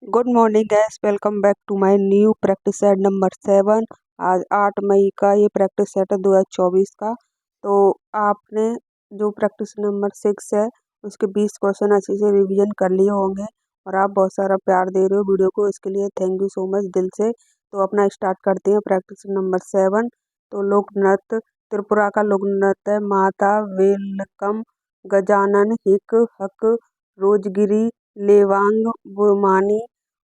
Good morning guys, welcome back to my new practice set number 7। आज 8 मई का ये practice set है 2024 का। तो आपने जो प्रैक्टिस नंबर 6 है उसके 20 क्वेश्चन अच्छे से रिवीजन कर लिए होंगे और आप बहुत सारा प्यार दे रहे हो वीडियो को, इसके लिए थैंक यू सो मच दिल से। तो अपना स्टार्ट करते हैं प्रैक्टिस नंबर 7। तो लोक नृत्य, त्रिपुरा का लोक नृत्य है माता वेलकम गजानन हिक हक रोजगिरी लेवांग बुरमानी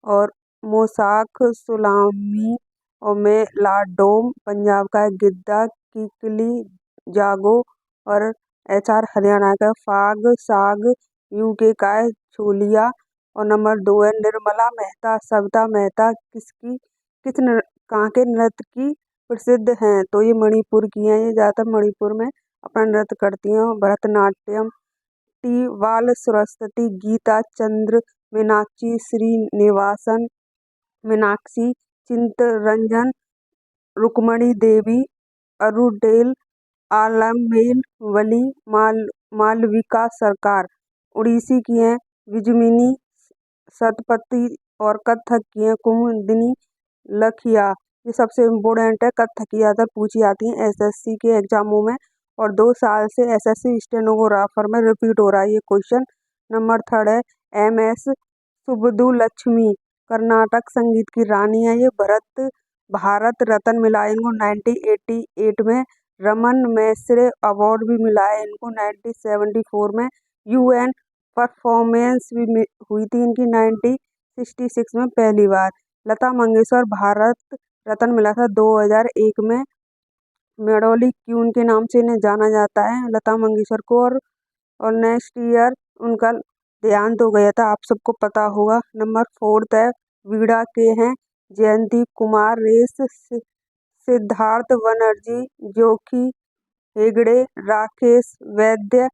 और मोसाख सुलामी और मेलाडोम। पंजाब का है गिद्दा किकली जागो और HR हरियाणा का है फाग साग। UK का है छोलिया। और नंबर 2 है निर्मला मेहता सविता मेहता कहाँ के नृत्य की प्रसिद्ध हैं। तो ये मणिपुर की हैं, ये ज़्यादातर मणिपुर में अपना नृत्य करती हैं। भरतनाट्यम टी बाल सरस्वती गीता चंद्र मीनाक्षी श्रीनिवासन मीनाक्षी चित्तरंजन रुक्मणी देवी अरुडेल आलमेल वली मालविका सरकार। उड़ीसी की हैं विजमिनी सतपति और कथक की हैं कुमुदिनी लखिया। ये सबसे इम्पोर्टेंट है, कथक की ज़्यादातर पूछी जाती हैं SSC के एग्जामों में और 2 साल से SSC स्टेनोग्राफर में रिपीट हो रहा है ये क्वेश्चन। नंबर 3 है MS सुब्बुलक्ष्मी, कर्नाटक संगीत की रानी है ये। भारत रत्न मिला है इनको 1988 में। रमन मैसेरे अवार्ड भी मिला है इनको 1974 में। UN परफॉर्मेंस भी हुई थी इनकी 1966 में पहली बार। लता मंगेशकर भारत रत्न मिला था 2001 में। मेडोली क्यून के नाम से इन्हें जाना जाता है लता मंगेशकर को। और नेक्स्ट ईयर उनका देहांत हो गया था, आप सबको पता होगा। नंबर 4 है वीणा के हैं जयंती कुमार रेस सिद्धार्थ बनर्जी जोखी हेगड़े राकेश वैद्य।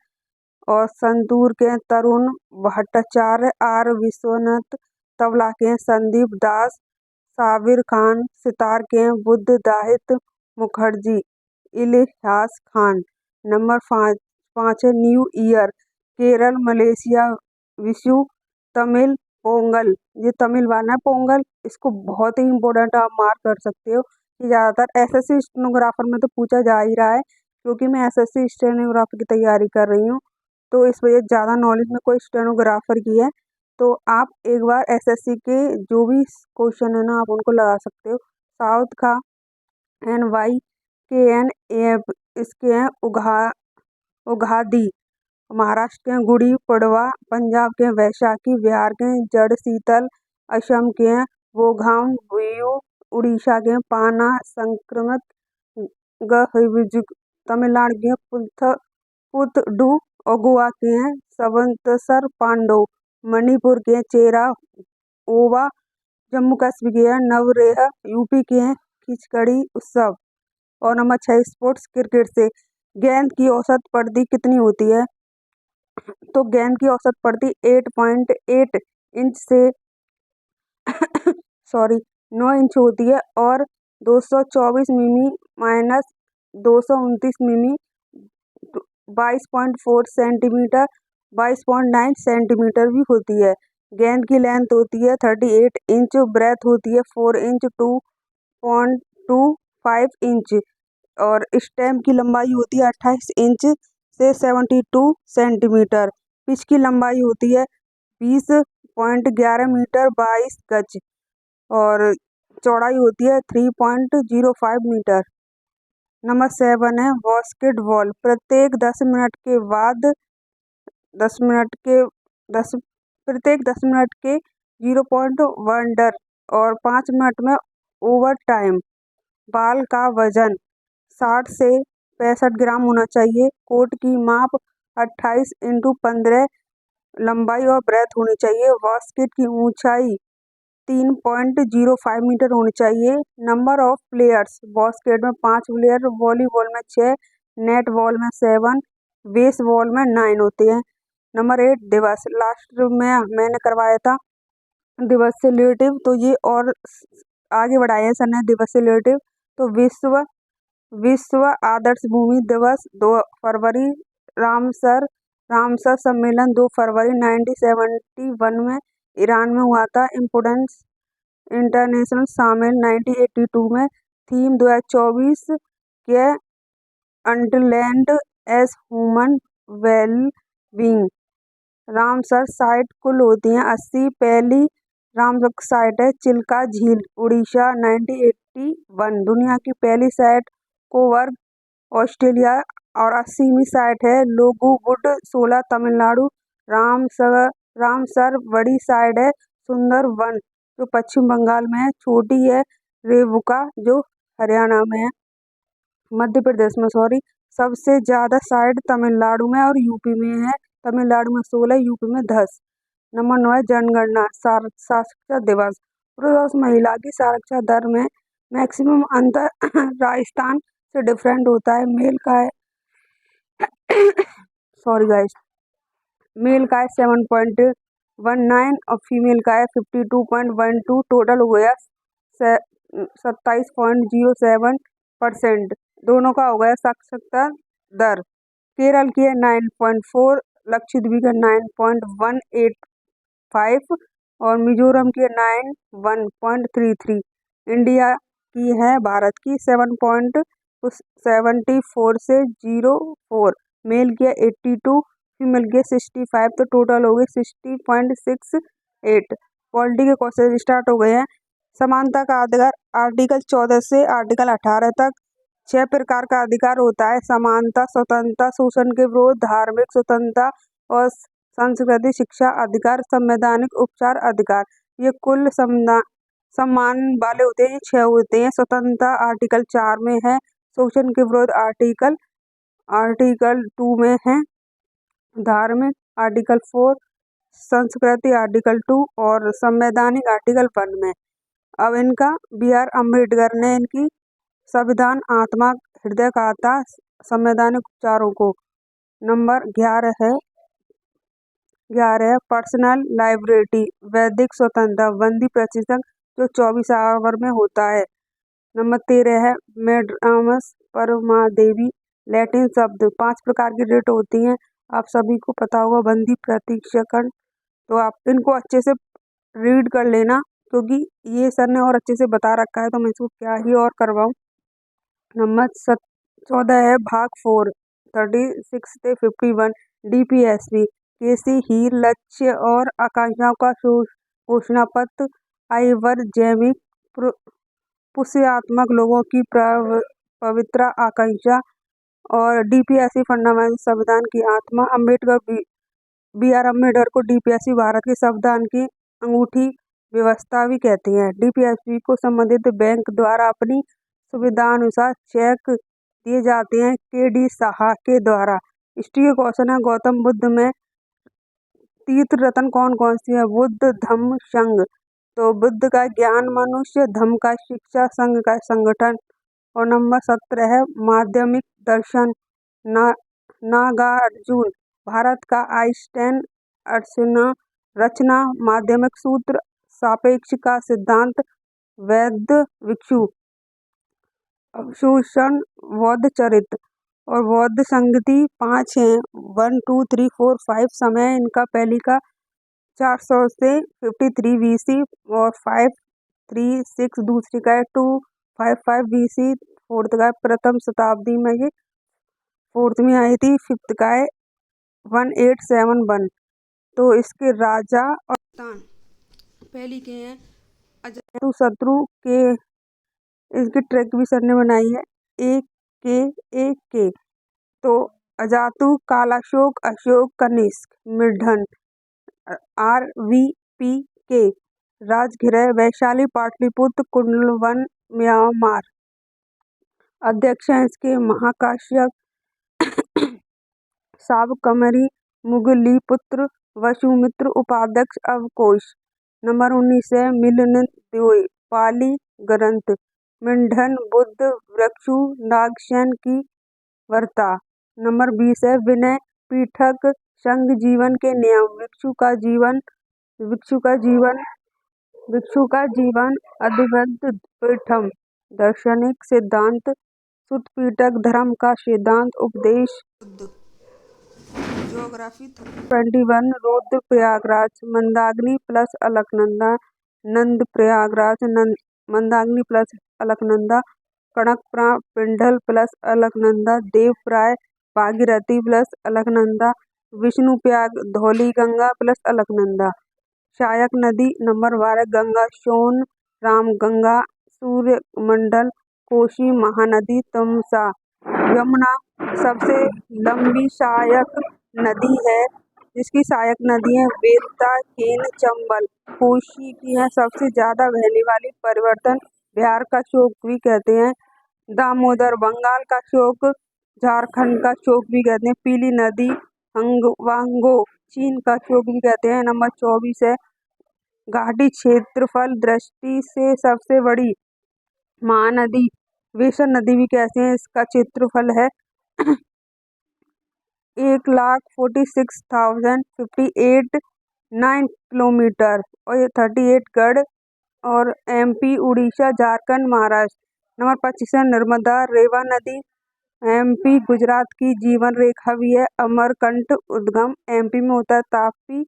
और संतूर के तरुण भट्टाचार्य R विश्वनाथ। तबला के संदीप दास साबिर खान। सितार के बुद्ध दाहित मुखर्जी इलियास खान। नंबर 5 है new year Kerala Malaysia Vishu Tamil Pongal. ये तमिल वाला है पोंगल, इसको बहुत ही इम्पोर्टेंट आप मार्क कर सकते हो कि ज़्यादातर SSC स्टेनोग्राफर में तो पूछा जा ही रहा है क्योंकि मैं SSC स्टेनोग्राफर की तैयारी कर रही हूँ। तो इस वजह ज़्यादा नॉलेज में कोई स्टेनोग्राफर की है तो आप एक बार SSC के जो भी क्वेश्चन है ना आप उनको लगा सकते हो। साउथ का NYKN इसके हैं उगादी। महाराष्ट्र के गुड़ी पड़वा। पंजाब के वैशाखी। बिहार के जड़ शीतल। असम के वोघाम बिहू। उड़ीसा के पाना संक्रमत गहिजुग। तमिलनाडु के पुथडू और गोवा के हैं सवंतसर पांडव। मणिपुर के चेरा ओवा। जम्मू कश्मीर के हैं नवरेह। UP के हैं खिचकड़ी उत्सव। और नंबर 6 स्पोर्ट्स क्रिकेट से गेंद की औसत परिधि कितनी होती है। तो गेंद की औसत परिधि 8.8 इंच से 9 इंच होती है। और 224 मिमी माइनस 229 मिमी 22.4 सेंटीमीटर 22.9 सेंटीमीटर भी होती है। गेंद की लेंथ होती है 38 इंच। ब्रेथ होती है 4 इंच 2.25 इंच। और स्टेम की लंबाई होती है 28 इंच से 72 सेंटीमीटर। पिच की लंबाई होती है 20.11 मीटर 22 गज। और चौड़ाई होती है 3.05 मीटर। नंबर 7 है बास्केटबॉल। प्रत्येक 10 मिनट के बाद 10 मिनट के 10 प्रत्येक 10 मिनट के 0.1 और 5 मिनट में ओवर टाइम। बाल का वजन 60 से 65 ग्राम होना चाहिए। कोट की माप 28 × 15 लंबाई और ब्रेथ होनी चाहिए। बास्केट की ऊंचाई 3.05 मीटर होनी चाहिए। नंबर ऑफ प्लेयर्स बास्केट में 5 प्लेयर, वॉलीबॉल में 6, नेट बॉल में 7, बेसबॉल में 9 होते हैं। नंबर 8 दिवस। लास्ट में मैंने करवाया था दिवस से रिलेटिव, तो ये और आगे बढ़ाया है सर ने दिवस से रिलेटिव। तो विश्व आदर्श भूमि दिवस 2 फरवरी। रामसर सम्मेलन 2 फरवरी 1971 में। ईरान में हुआ था। इम्पोर्टेंस इंटरनेशनल शामिल 1982 में। थीम 2024 के अंडरलैंड as human wellbeing. Ramsar site कुल होती हैं 80। पहली रामसर साइट है चिल्का झील, उड़ीसा, 1981। दुनिया की पहली साइट कोबर्ग, ऑस्ट्रेलिया। और 80वीं साइट है लोगुवुड, 16, तमिलनाडु। रामसर बड़ी साइट है सुंदरवन, जो पश्चिम बंगाल में है। छोटी है रेवुका, जो हरियाणा में है, मध्य प्रदेश में, सॉरी। सबसे ज्यादा साइट तमिलनाडु में और यूपी में है। तमिलनाडु में 16, यूपी में 10। नंबर 9 है जनगणना साक्षरता दिवस। पूरे वर्ष महिला की साक्षरता दर में मैक्सिमम अंतर राजस्थान से डिफरेंट होता है। मेल का है सॉरी गाइस, मेल का है 7.19 और फीमेल का है 52.12। टोटल हो गया 27.07%। दोनों का हो गया साक्षरता दर। केरल की है 9.4, लक्षद्वीप का 9.185 और मिजोरम की है 9.133। इंडिया की है, भारत की 7.74 से 04। मेल की है 82, फीमेल की है 65, तो टोटल हो गए 60.68। पॉलिटी के क्वेश्चन स्टार्ट हो गए हैं। समानता का अधिकार आर्टिकल 14 से आर्टिकल 18 तक। 6 प्रकार का अधिकार होता है: समानता, स्वतंत्रता, शोषण के विरोध, धार्मिक स्वतंत्रता और सांस्कृतिक शिक्षा अधिकार, संवैधानिक उपचार अधिकार। ये कुल सम्मान वाले होते हैं, 6 होते हैं। स्वतंत्रता आर्टिकल 4 में है। शोषण के विरोध आर्टिकल 2 में है। धार्मिक आर्टिकल 4, संस्कृति आर्टिकल 2 और संवैधानिक आर्टिकल 1 में। अब इनका B.R. अम्बेडकर ने इनकी संविधान आत्मा हृदय कहा था संवैधानिक उपचारों को। नंबर 11 है पर्सनल लाइबिलिटी, वैधिक स्वतंत्रता, बंदी प्रतिष्ठा, जो 24 आवर में होता है। नंबर 13 है मैडमस परमादेवी, लैटिन शब्द। 5 प्रकार की रेट होती हैं, आप सभी को पता होगा। बंदी प्रतिक्षण, तो आप इनको अच्छे से रीड कर लेना, क्योंकि ये सर ने और अच्छे से बता रखा है, तो मैं इसको क्या ही और करवाऊँ। नंबर 14 है भाग 4, 36 से 51। DPSP, केसी हीर, लक्ष्य और आकांक्षाओं का घोषणा पत्र। आइवर जैविक पुष्यात्मक लोगों की पवित्र आकांक्षा। और DPSP फंडामेंटल संविधान की आत्मा। B.R. अम्बेडकर को DPSP भारत के संविधान की अंगूठी व्यवस्था भी कहते हैं। DPSP को संबंधित बैंक द्वारा अपनी सुविधानुसार चेक दिए जाते हैं। KD साहा के द्वारा। हिस्ट्री के क्वेश्चन है, गौतम बुद्ध में तीर्थ रत्न कौन कौन सी है? बुद्ध, धम्म, संघ। तो बुद्ध का ज्ञान, मनुष्य, धम्म का शिक्षा, संघ का संगठन। और नंबर 17 है माध्यमिक दर्शन, नागार्जुन। भारत का आइंस्टाइन रचना, माध्यमिक सूत्र, सापेक्ष का सिद्धांत, वैध भिक्षु, अवशोषण, बौद्ध चरित्र और बौद्ध संगति। 5 हैं, 1, 2, 3, 4, 5। समय इनका पहली का 400 से 53 BC और 536। दूसरी का है 255 BC। फोर्थ का है प्रथम शताब्दी में, ये 4th में आई थी। 5th का है 1871। तो इसके राजा और पहली के हैं अजातशत्रु के। इसकी ट्रैक भी सर ने बनाई है, एक के। तो अजातु, कालाशोक, अशोक, कनिष्क, मृधन। RVP के राजगृह वैशाली, पाटलिपुत्र, कुंडलवन, म्यांमार। अध्यक्ष हैं इसके महाकाश्यप, साबकमरी, मुगलीपुत्र, वसुमित्र। उपाध्यक्ष अवकोश। नंबर 19 है मिलिंद, पाली ग्रंथ, मिंडन, बुद्ध, वृक्षु, नागसेन की वार्ता। नंबर 20 है विनय पीठक, संघ जीवन के नियम, भिक्षु का जीवन, अद्वैत पीठम, दार्शनिक सिद्धांत, सुत्त पीठक, धर्म का सिद्धांत, उपदेश, जो ज्योग्राफी 21 रुद्रप्रयागराज मंदाकिनी प्लस अलकनंदा, नंद प्रयागराज मंदाकिनी प्लस अलकनंदा, कनकपुरा पिंडल प्लस अलकनंदा, देवप्राय भागीरथी प्लस अलकनंदा, विष्णुप्रयाग धौलीगंगा प्लस अलकनंदा। सहायक नदी नंबर 12 गंगा सोन रामगंगा सूर्यमंडल कोसी महानदी तमसा। यमुना सबसे लंबी सहायक नदी है, जिसकी सहायक नदी है बेतवा केन चंबल। कोसी की है सबसे ज्यादा बहने वाली परिवर्तन बिहार का शोक भी कहते हैं। दामोदर बंगाल का शोक, झारखंड का शोक भी कहते हैं। पीली नदी हंगवांगो चीन का शोक भी कहते हैं। नंबर 24 है घाटी क्षेत्रफल दृष्टि से सबसे बड़ी महानदी वेसन नदी भी कहते हैं। इसका क्षेत्रफल है 1,46,058 किलोमीटर और ये 38 गढ़ और MP उड़ीसा झारखंड महाराष्ट्र। नंबर 25 है नर्मदा रेवा नदी MP गुजरात की जीवन रेखा भी है। अमरकंटक उद्गम MP में होता है। Tapti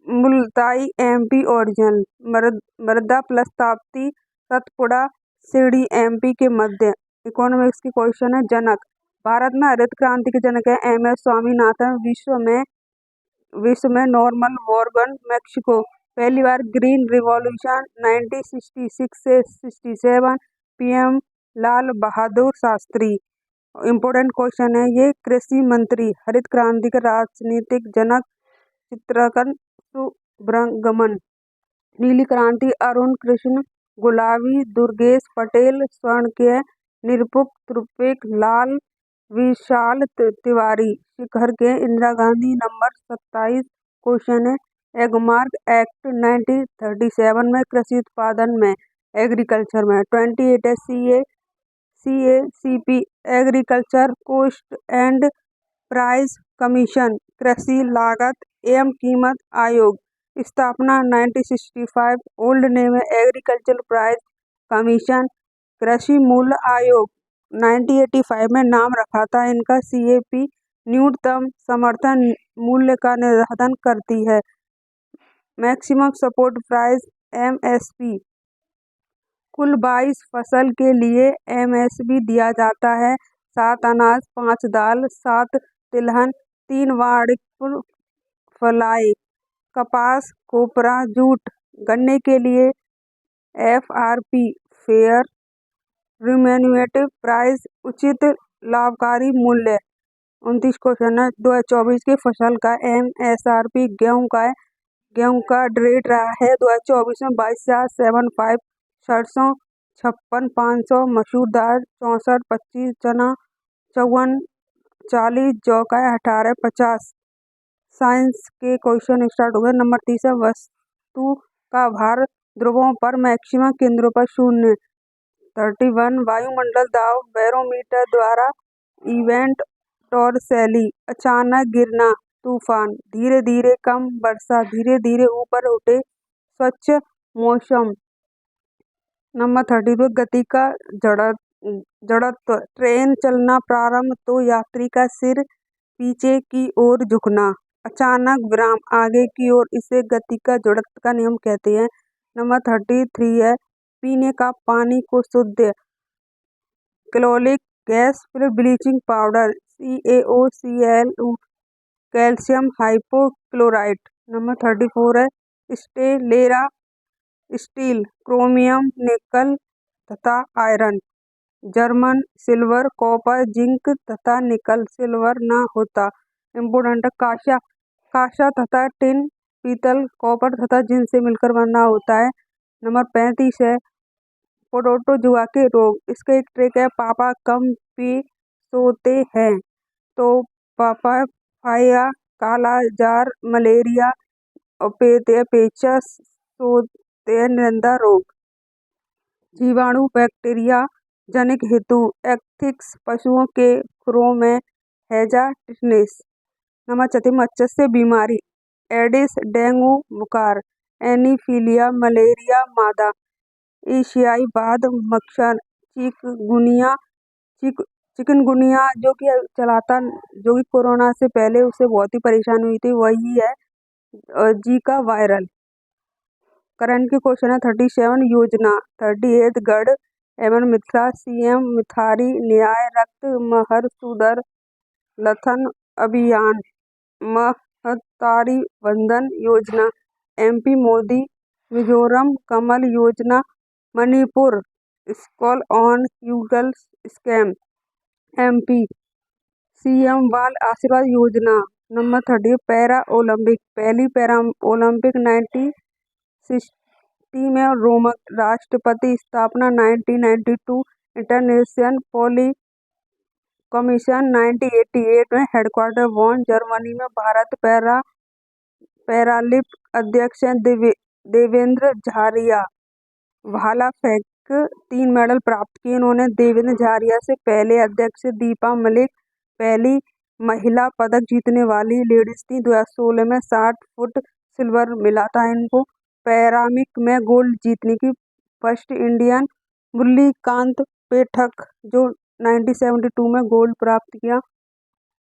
Multai MP origin. मृदा प्लस ताप्ती सतपुड़ा सीढ़ी MP के मध्य। इकोनॉमिक्स की क्वेश्चन है जनक भारत में हरित क्रांति के जनक है MS स्वामीनाथन। विश्व में नॉर्मन बोरगन मैक्सिको। पहली बार ग्रीन रिवॉल्यूशन 1966 से 67 PM Lal Bahadur Shastri. Important question है ये कृषि मंत्री हरित क्रांति के राजनीतिक जनक चित्रकन सुब्रमण्यम। नीली क्रांति अरुण कृष्ण गुलाबी दुर्गेश पटेल स्वर्ण के निरपुक त्रिपेक लाल विशाल तिवारी शिखर के इंदिरा गांधी। नंबर 27 क्वेश्चन है एगमार्क एक्ट 1937 में कृषि उत्पादन में एग्रीकल्चर में। 28 है CACP agriculture cost and price commission कृषि लागत एवं कीमत आयोग। स्थापना 1965। ओल्ड नेम है एग्रीकल्चर प्राइस कमीशन। कृषि मूल्य आयोग 1985 में नाम रखा था इनका। CAP न्यूनतम समर्थन मूल्य का निर्धारण करती है। Maximum support price MSP। कुल 22 फसल के लिए MSP दिया जाता है। 7 अनाज 5 दाल 7 तिलहन 3 वार्षिक फलाई कपास कोपरा जूट। गन्ने के लिए FRP फेयर रिम्यूनरेटिव प्राइस उचित लाभकारी मूल्य। 29 क्वेश्चन है 2024 की फसल का MSRP गेहूं का है। गेहूं का रेट रहा है 2024 में 22,705। सरसों 56,500। मसूर दाल 64 25। चना 54 40। जौ का है 1850। साइंस के क्वेश्चन स्टार्ट हो गए। नंबर 30 है वस्तु का भार ध्रुवों पर मैक्सिमम केंद्रों पर शून्य। 31 वायुमंडल दाब बैरोमीटर द्वारा इवेंट टॉरशैली अचानक गिरना तूफान। धीरे धीरे कम वर्षा धीरे धीरे ऊपर उठे स्वच्छ मौसम। नंबर 32 गति का जड़त्व ट्रेन चलना प्रारंभ तो यात्री का सिर पीछे की ओर झुकना। अचानक विराम आगे की ओर इसे गति का जड़त्व का नियम कहते हैं। नंबर 33 है पीने का पानी को शुद्ध क्लोरिक गैस फिर bleaching powder CaOCl calcium hypochlorite. Number 34 है स्टेलेरा स्टील क्रोमियम निकल तथा iron. German silver copper zinc तथा निकल सिल्वर ना होता। इम्पोर्टेंट कांसा तथा टिन पीतल कॉपर तथा जिंक से मिलकर बना होता है। नंबर 35 है प्रोटोजुआ के रोग। इसका एक ट्रिक है पापा कम पी सोते हैं तो पापाया काला जार मलेरिया और पेचस सोते हैं निरंतर रोग। जीवाणु बैक्टीरिया जनिक हेतु एथिक्स पशुओं के खुरों में हैजा टिटनेस। नंबर 36 मच्छर से बीमारी एडिस डेंगू बुखार एनीफीलिया मलेरिया मादा एशियाई बाद मच्छर चिकनगुनिया चिकनगुनिया जो कि चलाता, जो कि कोरोना से पहले उसे बहुत ही परेशानी हुई थी, वही है जीका वायरल। करंट के क्वेश्चन है 37 योजना 38 गढ़ एवं मिथिला सीएम मिथारी न्याय रक्त महर लथन अभियान महतारी वंदन योजना एमपी मोदी मिजोरम कमल योजना मणिपुर स्कॉल ऑन यूगल स्कैम एमपी सीएम बाल आशीर्वाद योजना। नंबर 30 पैरा ओलंपिक पहली पैरा ओलंपिक 1960 में रोम राष्ट्रपति स्थापना 1992 इंटरनेशनल पोली कमीशन 1988 में हेडक्वार्टर बॉन जर्मनी में भारत पैरालिम्पिक अध्यक्ष हैं देवेंद्र झारिया भाला फेंक 3 मेडल प्राप्त किए इन्होंने। देवेंद्र झारिया से पहले अध्यक्ष दीपा मलिक पहली महिला पदक जीतने वाली लेडीज थी। 2016 में 60 फुट सिल्वर मिला था इनको। पैरामिक में गोल्ड जीतने की फर्स्ट इंडियन मुरलीकांत पेठक जो 1972 में गोल्ड प्राप्त किया।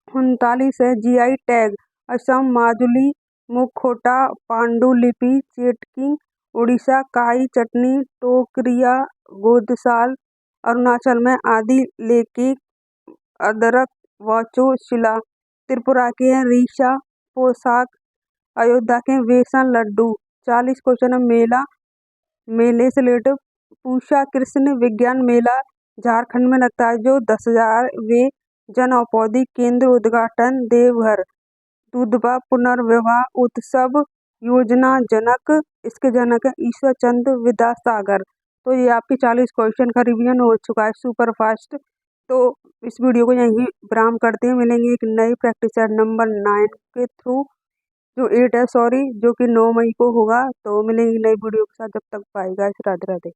39 है जीआई टैग असम माजुली मुखोटा पांडुलिपि चेटकिंग उड़ीसा काई चटनी टोकरिया गोदसाल अरुणाचल में आदि लेके अदरक वाचो शिला त्रिपुरा के हैं रीशा पोशाक अयोध्या के बेसन लड्डू। 40 क्वेश्चन मेले से रिलेटेड पूषा कृष्ण विज्ञान मेला झारखंड में लगता है जो 10,000वें जन औषधि केंद्र उद्घाटन देवघर दुधवा पुनर्विवाह उत्सव योजना जनक इसके जनक है ईश्वर चंद्र विद्यासागर। तो ये आपके 40 क्वेश्चन का रिवीजन हो चुका है सुपर फास्ट। तो इस वीडियो को यहीं विराम करते हैं, मिलेंगे एक नई प्रैक्टिस सेट नंबर 9 के थ्रू जो 8 है सॉरी जो कि 9 मई को होगा। तो मिलेंगे नई वीडियो के साथ, जब तक बाय गाइस राधे राधे।